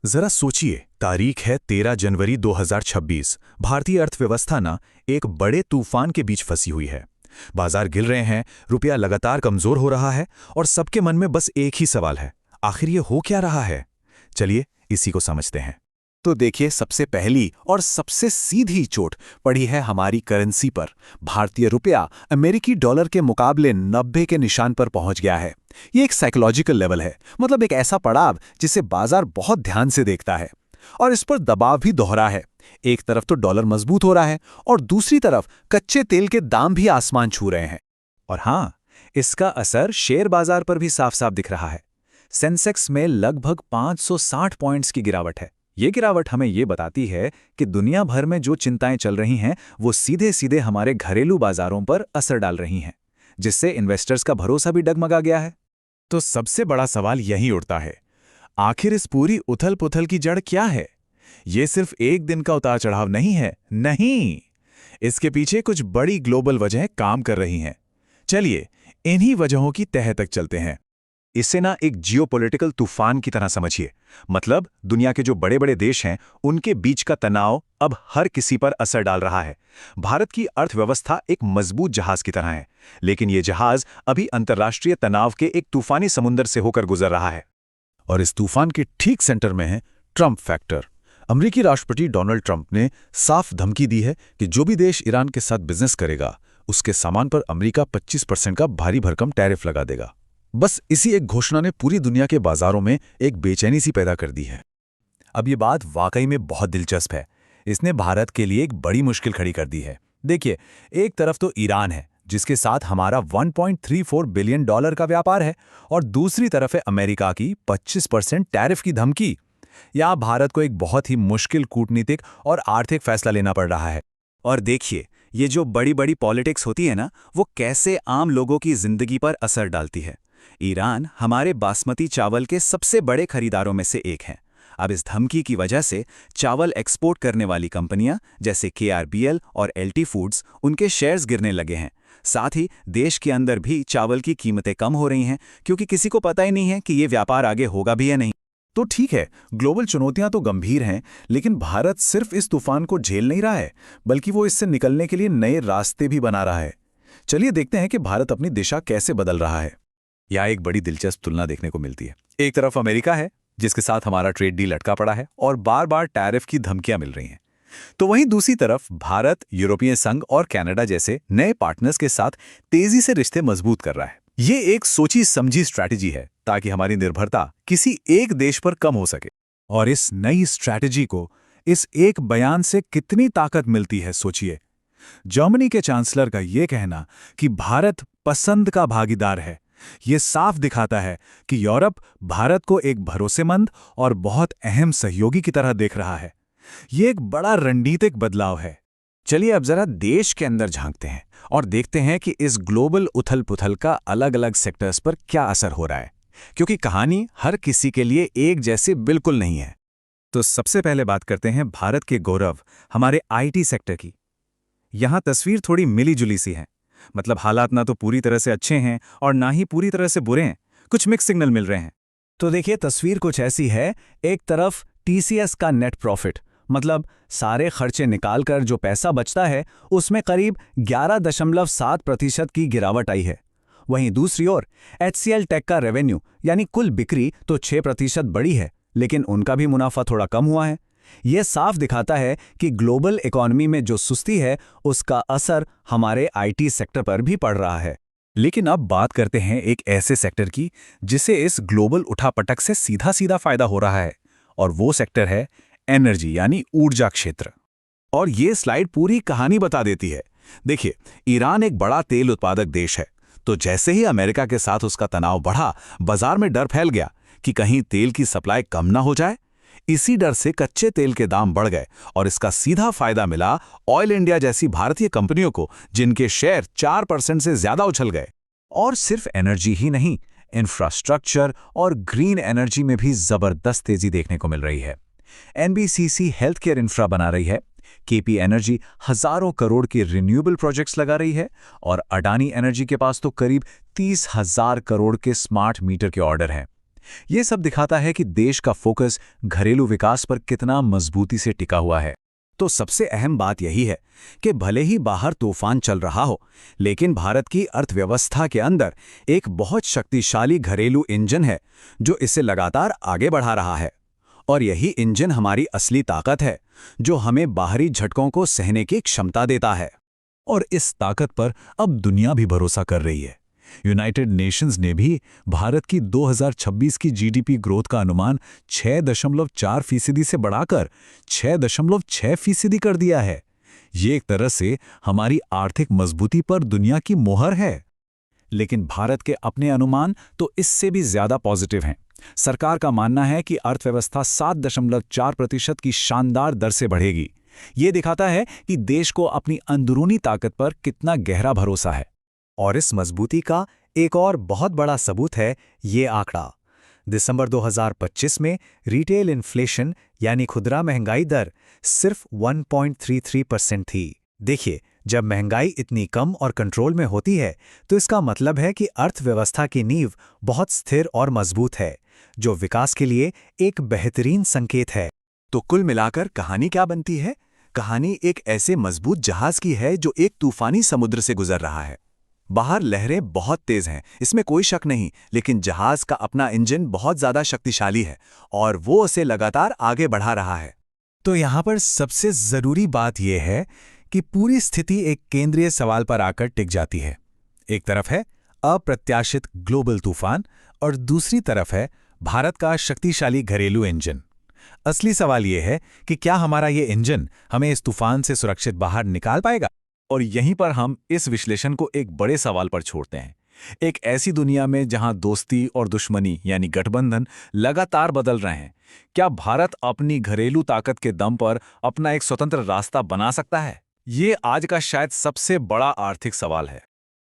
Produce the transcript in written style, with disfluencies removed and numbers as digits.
जरा सोचिए, तारीख है 13 जनवरी 2026। भारतीय अर्थव्यवस्था ना एक बड़े तूफान के बीच फंसी हुई है। बाजार गिर रहे हैं, रुपया लगातार कमजोर हो रहा है और सबके मन में बस एक ही सवाल है, आखिर ये हो क्या रहा है। चलिए इसी को समझते हैं। तो देखिए, सबसे पहली और सबसे सीधी चोट पड़ी है हमारी करेंसी पर। भारतीय रुपया अमेरिकी डॉलर के मुकाबले 90 के निशान पर पहुंच गया है। ये एक साइकोलॉजिकल लेवल है, मतलब एक ऐसा पड़ाव जिसे बाजार बहुत ध्यान से देखता है। और इस पर दबाव भी दोहरा है। एक तरफ तो डॉलर मजबूत हो रहा है और दूसरी तरफ कच्चे तेल के दाम भी आसमान छू रहे हैं। और हाँ, इसका असर शेयर बाजार पर भी साफ साफ दिख रहा है। सेंसेक्स में लगभग 560 पॉइंट्स की गिरावट है। ये गिरावट हमें ये बताती है कि दुनिया भर में जो चिंताएं चल रही हैं वो सीधे सीधे हमारे घरेलू बाजारों पर असर डाल रही हैं, जिससे इन्वेस्टर्स का भरोसा भी डगमगा गया है। तो सबसे बड़ा सवाल यही उठता है, आखिर इस पूरी उथल पुथल की जड़ क्या है? ये सिर्फ एक दिन का उतार चढ़ाव नहीं है, नहीं, इसके पीछे कुछ बड़ी ग्लोबल वजहें काम कर रही हैं। चलिए इन्हीं वजहों की तह तक चलते हैं। इसे ना एक जियोपॉलिटिकल तूफान की तरह समझिए। मतलब दुनिया के जो बड़े बड़े देश हैं उनके बीच का तनाव अब हर किसी पर असर डाल रहा है। भारत की अर्थव्यवस्था एक मजबूत जहाज की तरह है, लेकिन ये जहाज अभी अंतर्राष्ट्रीय तनाव के एक तूफानी समुंदर से होकर गुजर रहा है। और इस तूफान के ठीक सेंटर में है ट्रंप फैक्टर। अमेरिकी राष्ट्रपति डोनाल्ड ट्रंप ने साफ धमकी दी है कि जो भी देश ईरान के साथ बिजनेस करेगा उसके सामान पर अमेरिका 25% का भारी भरकम टैरिफ लगा देगा। बस इसी एक घोषणा ने पूरी दुनिया के बाजारों में एक बेचैनी सी पैदा कर दी है। अब ये बात वाकई में बहुत दिलचस्प है। इसने भारत के लिए एक बड़ी मुश्किल खड़ी कर दी है। देखिए, एक तरफ तो ईरान है जिसके साथ हमारा 1.34 बिलियन डॉलर का व्यापार है, और दूसरी तरफ है अमेरिका की 25% टैरिफ की धमकी। यहाँ भारत को एक बहुत ही मुश्किल कूटनीतिक और आर्थिक फैसला लेना पड़ रहा है। और देखिए, ये जो बड़ी बड़ी पॉलिटिक्स होती है ना, वो कैसे आम लोगों की जिंदगी पर असर डालती है। ईरान हमारे बासमती चावल के सबसे बड़े खरीदारों में से एक है। अब इस धमकी की वजह से चावल एक्सपोर्ट करने वाली कंपनियां जैसे KRBL और LT फूड्स, उनके शेयर्स गिरने लगे हैं। साथ ही देश के अंदर भी चावल की कीमतें कम हो रही हैं, क्योंकि किसी को पता ही नहीं है कि ये व्यापार आगे होगा भी या नहीं। तो ठीक है, ग्लोबल चुनौतियां तो गंभीर हैं, लेकिन भारत सिर्फ इस तूफान को झेल नहीं रहा है, बल्कि वो इससे निकलने के लिए नए रास्ते भी बना रहा है। चलिए देखते हैं कि भारत अपनी दिशा कैसे बदल रहा है। यहाँ एक बड़ी दिलचस्प तुलना देखने को मिलती है। एक तरफ अमेरिका है जिसके साथ हमारा ट्रेड डील लटका पड़ा है और बार बार टैरिफ की धमकियां मिल रही हैं। तो वहीं दूसरी तरफ भारत यूरोपीय संघ और कनाडा जैसे नए पार्टनर्स के साथ तेजी से रिश्ते मजबूत कर रहा है। ये एक सोची समझी स्ट्रैटेजी है ताकि हमारी निर्भरता किसी एक देश पर कम हो सके। और इस नई स्ट्रैटेजी को इस एक बयान से कितनी ताकत मिलती है, सोचिए। जर्मनी के चांसलर का यह कहना कि भारत पसंद का भागीदार है, ये साफ दिखाता है कि यूरोप भारत को एक भरोसेमंद और बहुत अहम सहयोगी की तरह देख रहा है। ये एक बड़ा रणनीतिक बदलाव है। चलिए अब जरा देश के अंदर झांकते हैं और देखते हैं कि इस ग्लोबल उथल पुथल का अलग अलग सेक्टर्स पर क्या असर हो रहा है, क्योंकि कहानी हर किसी के लिए एक जैसी बिल्कुल नहीं है। तो सबसे पहले बात करते हैं भारत के गौरव, हमारे IT सेक्टर की। यहां तस्वीर थोड़ी मिली जुली सी है। मतलब हालात ना तो पूरी तरह से अच्छे हैं और ना ही पूरी तरह से बुरे हैं, कुछ मिक्स सिग्नल मिल रहे हैं। तो देखिए, तस्वीर कुछ ऐसी है। एक तरफ TCS का नेट प्रॉफिट, मतलब सारे खर्चे निकालकर जो पैसा बचता है, उसमें करीब 11.7% की गिरावट आई है। वहीं दूसरी ओर HCL टेक का रेवेन्यू यानी कुल बिक्री तो 6% बढ़ी है, लेकिन उनका भी मुनाफा थोड़ा कम हुआ है। यह साफ दिखाता है कि ग्लोबल इकोनॉमी में जो सुस्ती है उसका असर हमारे IT सेक्टर पर भी पड़ रहा है। लेकिन अब बात करते हैं एक ऐसे सेक्टर की जिसे इस ग्लोबल उठापटक से सीधा सीधा फायदा हो रहा है, और वो सेक्टर है एनर्जी यानी ऊर्जा क्षेत्र। और ये स्लाइड पूरी कहानी बता देती है। देखिए, ईरान एक बड़ा तेल उत्पादक देश है, तो जैसे ही अमेरिका के साथ उसका तनाव बढ़ा, बाजार में डर फैल गया कि कहीं तेल की सप्लाई कम ना हो जाए। इसी डर से कच्चे तेल के दाम बढ़ गए और इसका सीधा फायदा मिला ऑयल इंडिया जैसी भारतीय कंपनियों को, जिनके शेयर 4% से ज्यादा उछल गए। और सिर्फ एनर्जी ही नहीं, इंफ्रास्ट्रक्चर और ग्रीन एनर्जी में भी जबरदस्त तेजी देखने को मिल रही है। NBCC हेल्थ केयर इंफ्रा बना रही है, KP एनर्जी हजारों करोड़ के रिन्यूएबल प्रोजेक्ट्स लगा रही है, और अडानी एनर्जी के पास तो करीब 30,000 करोड़ के स्मार्ट मीटर के ऑर्डर हैं। ये सब दिखाता है कि देश का फोकस घरेलू विकास पर कितना मजबूती से टिका हुआ है। तो सबसे अहम बात यही है कि भले ही बाहर तूफान चल रहा हो, लेकिन भारत की अर्थव्यवस्था के अंदर एक बहुत शक्तिशाली घरेलू इंजन है जो इसे लगातार आगे बढ़ा रहा है। और यही इंजन हमारी असली ताकत है, जो हमें बाहरी झटकों को सहने की क्षमता देता है। और इस ताकत पर अब दुनिया भी भरोसा कर रही है। यूनाइटेड नेशंस ने भी भारत की 2026 की जीडीपी ग्रोथ का अनुमान 6.4% से बढ़ाकर 6.6% कर दिया है। ये एक तरह से हमारी आर्थिक मजबूती पर दुनिया की मोहर है। लेकिन भारत के अपने अनुमान तो इससे भी ज्यादा पॉजिटिव हैं। सरकार का मानना है कि अर्थव्यवस्था 7.4% की शानदार दर से बढ़ेगी। ये दिखाता है कि देश को अपनी अंदरूनी ताकत पर कितना गहरा भरोसा है। और इस मजबूती का एक और बहुत बड़ा सबूत है ये आंकड़ा। दिसंबर 2025 में रिटेल इन्फ्लेशन यानी खुदरा महंगाई दर सिर्फ 1.33% थी। देखिए, जब महंगाई इतनी कम और कंट्रोल में होती है तो इसका मतलब है कि अर्थव्यवस्था की नींव बहुत स्थिर और मजबूत है, जो विकास के लिए एक बेहतरीन संकेत है। तो कुल मिलाकर कहानी क्या बनती है? कहानी एक ऐसे मजबूत जहाज की है जो एक तूफानी समुद्र से गुजर रहा है। बाहर लहरें बहुत तेज हैं, इसमें कोई शक नहीं, लेकिन जहाज का अपना इंजन बहुत ज्यादा शक्तिशाली है और वो उसे लगातार आगे बढ़ा रहा है। तो यहाँ पर सबसे जरूरी बात यह है कि पूरी स्थिति एक केंद्रीय सवाल पर आकर टिक जाती है। एक तरफ है अप्रत्याशित ग्लोबल तूफान और दूसरी तरफ है भारत का शक्तिशाली घरेलू इंजन। असली सवाल यह है कि क्या हमारा ये इंजन हमें इस तूफान से सुरक्षित बाहर निकाल पाएगा? और यहीं पर हम इस विश्लेषण को एक बड़े सवाल पर छोड़ते हैं। एक ऐसी दुनिया में जहां दोस्ती और दुश्मनी यानी गठबंधन लगातार बदल रहे हैं, क्या भारत अपनी घरेलू ताकत के दम पर अपना एक स्वतंत्र रास्ता बना सकता है? ये आज का शायद सबसे बड़ा आर्थिक सवाल है।